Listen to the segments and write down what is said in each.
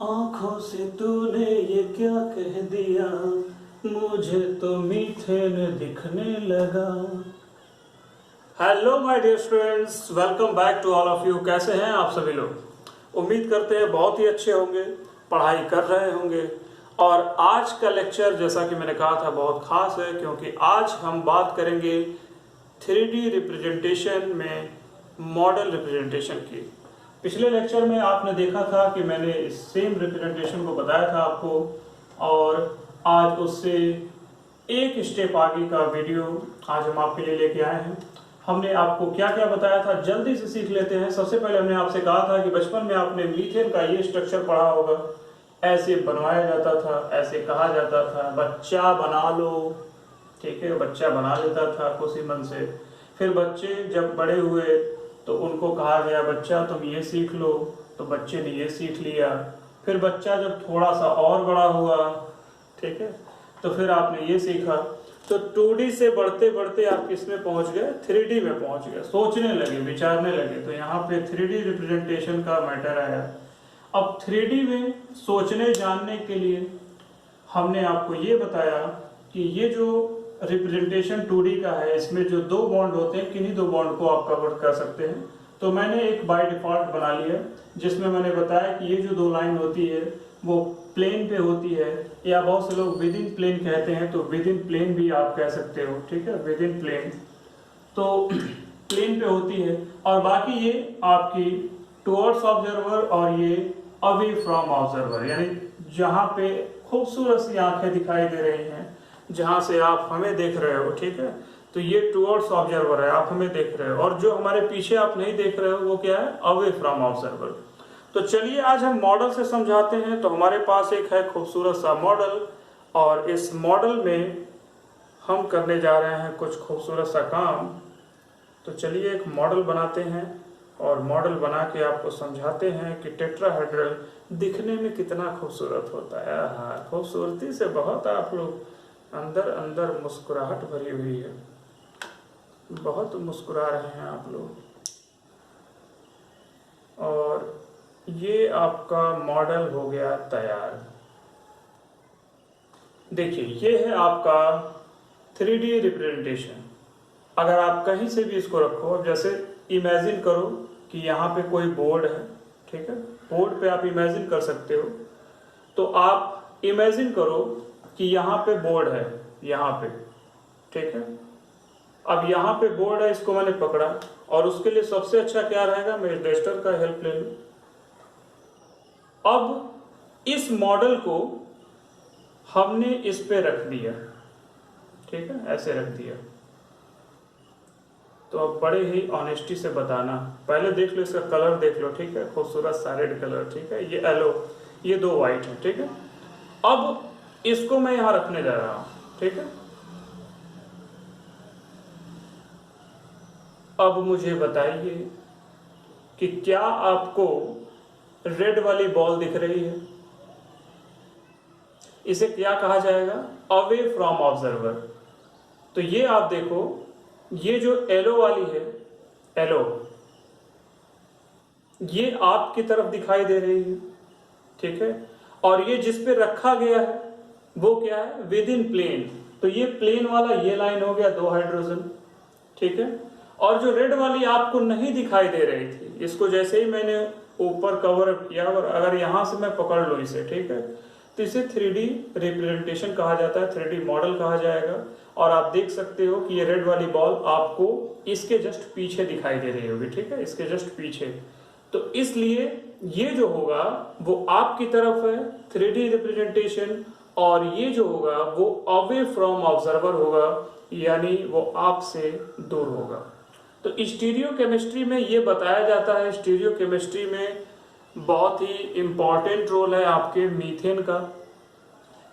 आंखों से तूने ये क्या कह दिया, मुझे तो मीथेन दिखने लगा। Hello my dear students, welcome back to all of you. कैसे हैं आप सभी लोग? उम्मीद करते हैं बहुत ही अच्छे होंगे, पढ़ाई कर रहे होंगे। और आज का लेक्चर, जैसा कि मैंने कहा था, बहुत खास है क्योंकि आज हम बात करेंगे 3D रिप्रेजेंटेशन में मॉडल रिप्रेजेंटेशन की। पिछले लेक्चर में आपने देखा था कि मैंने इस सेम रिप्रेजेंटेशन को बताया था आपको, और आज उससे एक स्टेप आगे का वीडियो आज हम आपके लिए लेके आए हैं। हमने आपको क्या क्या बताया था, जल्दी से सीख लेते हैं। सबसे पहले हमने आपसे कहा था कि बचपन में आपने मीथेन का ये स्ट्रक्चर पढ़ा होगा। ऐसे बनवाया जाता था, ऐसे कहा जाता था, बच्चा बना लो। ठीक है, बच्चा बना लेता था खुशी मन से। फिर बच्चे जब बड़े हुए तो उनको कहा गया, बच्चा तुम ये सीख लो, तो बच्चे ने ये सीख लिया। फिर बच्चा जब थोड़ा सा और बड़ा हुआ, ठीक है, तो फिर आपने ये सीखा। तो 2D से बढ़ते बढ़ते आप किस में पहुंच गए? 3D में पहुंच गए। सोचने लगे, विचारने लगे, तो यहाँ पे 3D रिप्रेजेंटेशन का मैटर आया। अब 3D में सोचने जानने के लिए हमने आपको ये बताया कि ये जो रिप्रेजेंटेशन 2D का है, इसमें जो दो बॉन्ड होते हैं, किन्हीं दो बॉन्ड को आप कवर कर सकते हैं। तो मैंने एक बाय डिफॉल्ट बना लिया, जिसमें मैंने बताया कि ये जो दो लाइन होती है वो प्लेन पे होती है, या बहुत से लोग विद इन प्लेन कहते हैं, तो विद इन प्लेन भी आप कह सकते हो। ठीक है, विद इन प्लेन, तो प्लेन पे होती है। और बाकी ये आपकी टुवर्ड्स ऑब्जर्वर और ये अवे फ्रॉम ऑब्जर्वर, यानी जहाँ पे खूबसूरत सी आंखें दिखाई दे रही हैं, जहां से आप हमें देख रहे हो। ठीक है, तो ये टुवर्ड्स ऑब्जर्वर है, आप हमें देख रहे हो, और जो हमारे पीछे आप नहीं देख रहे हो वो क्या है? Away from observer. तो चलिए आज हम मॉडल से समझाते हैं। तो हमारे पास एक है खूबसूरत सा मॉडल, और इस मॉडल में हम करने जा रहे हैं कुछ खूबसूरत सा काम। तो चलिए एक मॉडल बनाते हैं, और मॉडल बना के आपको समझाते हैं कि टेट्राहेड्रल दिखने में कितना खूबसूरत होता है। हाँ, खूबसूरती से बहुत आप लोग अंदर अंदर मुस्कुराहट भरी हुई है, बहुत मुस्कुरा रहे हैं आप लोग। और ये आपका मॉडल हो गया तैयार। देखिए, ये है आपका 3D रिप्रेजेंटेशन। अगर आप कहीं से भी इसको रखो, जैसे इमेजिन करो कि यहाँ पे कोई बोर्ड है। ठीक है, बोर्ड पे आप इमेजिन कर सकते हो। तो आप इमेजिन करो कि यहाँ पे बोर्ड है, यहाँ पे। ठीक है, अब यहाँ पे बोर्ड है, इसको मैंने पकड़ा, और उसके लिए सबसे अच्छा क्या रहेगा? मैं डस्टर का हेल्प ले लूं। अब इस मॉडल को हमने इस पे रख दिया। ठीक है, ऐसे रख दिया। तो अब बड़े ही ऑनेस्टी से बताना, पहले देख लो इसका कलर, देख लो। ठीक है, खूबसूरत सा रेड कलर। ठीक है, ये येलो, ये दो व्हाइट है। ठीक है, अब इसको मैं यहां रखने जा रहा हूं। ठीक है, अब मुझे बताइए कि क्या आपको रेड वाली बॉल दिख रही है? इसे क्या कहा जाएगा? Away from observer. तो ये आप देखो, ये जो येलो वाली है, येलो, ये आपकी तरफ दिखाई दे रही है। ठीक है, और ये जिस पे रखा गया है वो क्या है? Within plane. तो ये प्लेन वाला ये लाइन हो गया, दो हाइड्रोजन। ठीक है, और जो रेड वाली आपको नहीं दिखाई दे रही थी, इसको जैसे ही मैंने ऊपर कवर अप किया, और अगर यहां से मैं पकड़ लूं इसे, ठीक है, तो इसे 3D रिप्रेजेंटेशन कहा जाता है, 3D मॉडल कहा जाएगा। और आप देख सकते हो कि ये रेड वाली बॉल आपको इसके जस्ट पीछे दिखाई दे रही होगी। ठीक है, इसके जस्ट पीछे। तो इसलिए ये जो होगा वो आपकी तरफ है 3D रिप्रेजेंटेशन, और ये जो होगा वो अवे फ्रॉम ऑब्जर्वर होगा, यानी वो आपसे दूर होगा। तो स्टीरियो केमिस्ट्री में ये बताया जाता है, स्टीरियो केमिस्ट्री में बहुत ही इंपॉर्टेंट रोल है आपके मीथेन का।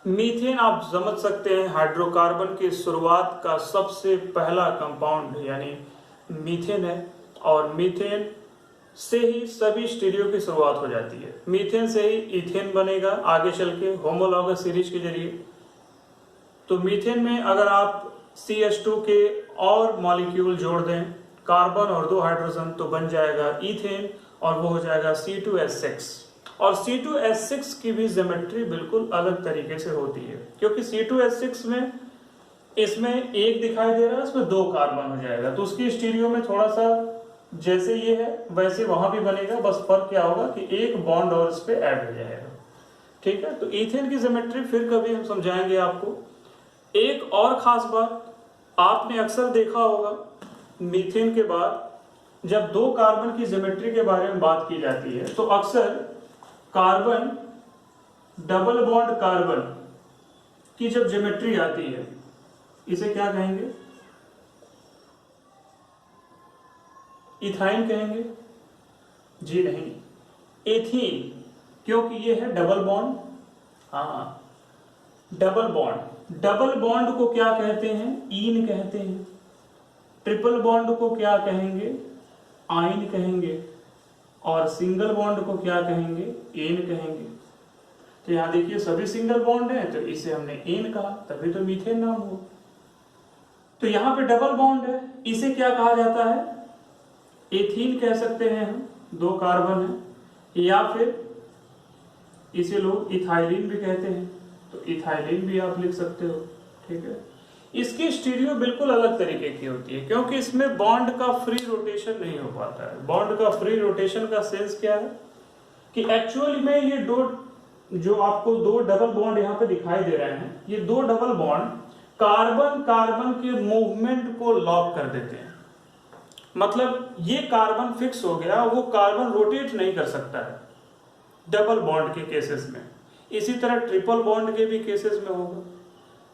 मीथेन आप समझ सकते हैं हाइड्रोकार्बन की शुरुआत का सबसे पहला कंपाउंड यानी मीथेन है, और मीथेन से ही सभी स्टीरियो की शुरुआत हो जाती है। मीथेन से ही इथेन बनेगा आगे चल के होमोलॉगस सीरीज के जरिए। तो मीथेन में अगर आप CH2 के और मॉलिक्यूल जोड़ दें, कार्बन और दो हाइड्रोजन, तो बन जाएगा इथेन, और वो हो जाएगा C2H6। और C2H6 की भी ज्योमेट्री बिल्कुल अलग तरीके से होती है, क्योंकि C2H6 में इसमें एक दिखाई दे रहा है, इसमें 2 कार्बन हो जाएगा, तो उसकी स्टीरियो में थोड़ा सा जैसे ये है वैसे वहां भी बनेगा, बस फर्क क्या होगा कि एक बॉन्ड और इस पे ऐड हो जाएगा। ठीक है, तो ईथेन की ज्योमेट्री फिर कभी हम समझाएंगे आपको। एक और खास बात आपने अक्सर देखा होगा, मीथेन के बाद जब 2 कार्बन की ज्योमेट्री के बारे में बात की जाती है तो अक्सर कार्बन डबल बॉन्ड कार्बन की जब ज्योमेट्री आती है, इसे क्या कहेंगे? इथाइन कहेंगे? जी नहीं, एथीन, क्योंकि ये है डबल बॉन्ड। हाँ, डबल बॉन्ड। डबल बॉन्ड को क्या कहते हैं? ईन कहते हैं। ट्रिपल बॉन्ड को क्या कहेंगे? आइन कहेंगे। और सिंगल बॉन्ड को क्या कहेंगे? एन कहेंगे। तो यहां देखिए सभी सिंगल बॉन्ड है, तो इसे हमने एन कहा, तभी तो मीथेन नाम हुआ। तो यहां पे डबल बॉन्ड है, इसे क्या कहा जाता है? एथीन कह सकते हैं हम, 2 कार्बन है, या फिर इसे लोग इथाइलिन भी कहते हैं, तो इथाइलिन भी आप लिख सकते हो। ठीक है, इसकी स्टीरियो बिल्कुल अलग तरीके की होती है, क्योंकि इसमें बॉन्ड का फ्री रोटेशन नहीं हो पाता है। बॉन्ड का फ्री रोटेशन का सेंस क्या है कि एक्चुअली में ये जो आपको 2 डबल बॉन्ड यहाँ पे दिखाई दे रहे हैं, ये 2 डबल बॉन्ड कार्बन कार्बन के मूवमेंट को लॉक कर देते हैं। मतलब ये कार्बन फिक्स हो गया, वो कार्बन रोटेट नहीं कर सकता है डबल बॉन्ड के केसेस में। इसी तरह ट्रिपल बॉन्ड के भी केसेस में होगा।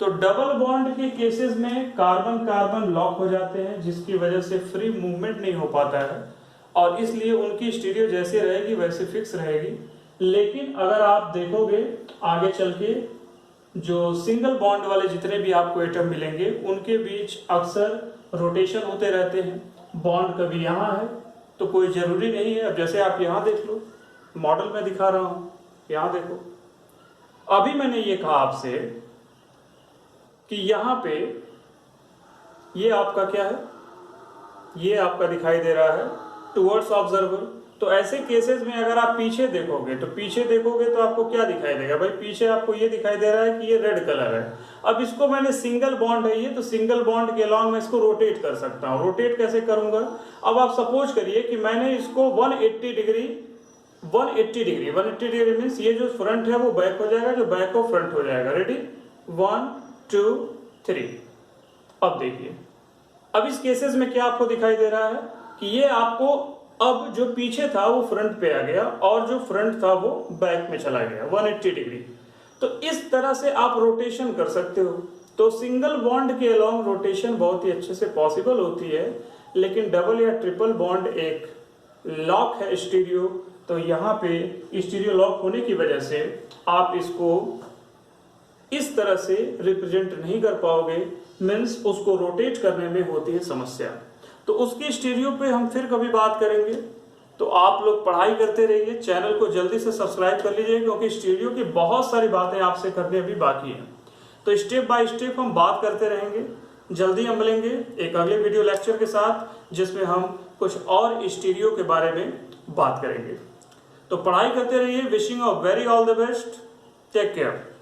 तो डबल बॉन्ड के केसेस में कार्बन कार्बन लॉक हो जाते हैं, जिसकी वजह से फ्री मूवमेंट नहीं हो पाता है, और इसलिए उनकी स्टीरियो जैसे रहेगी वैसे फिक्स रहेगी। लेकिन अगर आप देखोगे आगे चल के, जो सिंगल बॉन्ड वाले जितने भी आपको एटम मिलेंगे उनके बीच अक्सर रोटेशन होते रहते हैं। बॉन्ड कभी यहाँ है तो कोई जरूरी नहीं है। अब जैसे आप यहाँ देख लो, मॉडल में दिखा रहा हूं, यहाँ देखो, अभी मैंने ये कहा आपसे कि यहाँ पे ये आपका क्या है, ये आपका दिखाई दे रहा है टुवर्ड्स ऑब्जर्वर। तो ऐसे केसेस में अगर आप पीछे देखोगे तो आपको क्या दिखाई देगा? भाई पीछे आपको ये दिखाई दे रहा है कि ये रेड कलर है। अब इसको मैंने सिंगल बॉन्ड है ये, तो सिंगल बॉन्ड के अलॉन्ग मैं इसको रोटेट कर सकता हूँ। रोटेट कैसे करूंगा? अब आप सपोज करिए कि मैंने इसको 180 डिग्री मीन्स ये जो फ्रंट है वो बैक हो जाएगा, जो बैक हो फ्रंट हो जाएगा। रेडी, 1 2 3। अब देखिए, अब इस केसेस में क्या आपको दिखाई दे रहा है कि ये आपको अब जो पीछे था वो फ्रंट पे आ गया, और जो फ्रंट था वो बैक में चला गया 180 डिग्री। तो इस तरह से आप रोटेशन कर सकते हो। तो सिंगल बॉन्ड के अलॉन्ग रोटेशन बहुत ही अच्छे से पॉसिबल होती है, लेकिन डबल या ट्रिपल बॉन्ड एक लॉक है स्टीरियो, तो यहाँ पे स्टीरियो लॉक होने की वजह से आप इसको इस तरह से रिप्रेजेंट नहीं कर पाओगे, मीन्स उसको रोटेट करने में होती है समस्या। तो उसकी स्टीरियो पे हम फिर कभी बात करेंगे। तो आप लोग पढ़ाई करते रहिए, चैनल को जल्दी से सब्सक्राइब कर लीजिए, क्योंकि स्टीरियो की बहुत सारी बातें आपसे करने अभी बाकी हैं। तो स्टेप बाय स्टेप हम बात करते रहेंगे। जल्दी हम मिलेंगे एक अगले वीडियो लेक्चर के साथ, जिसमें हम कुछ और स्टीरियो के बारे में बात करेंगे। तो पढ़ाई करते रहिए। Wishing a very all the best, take care.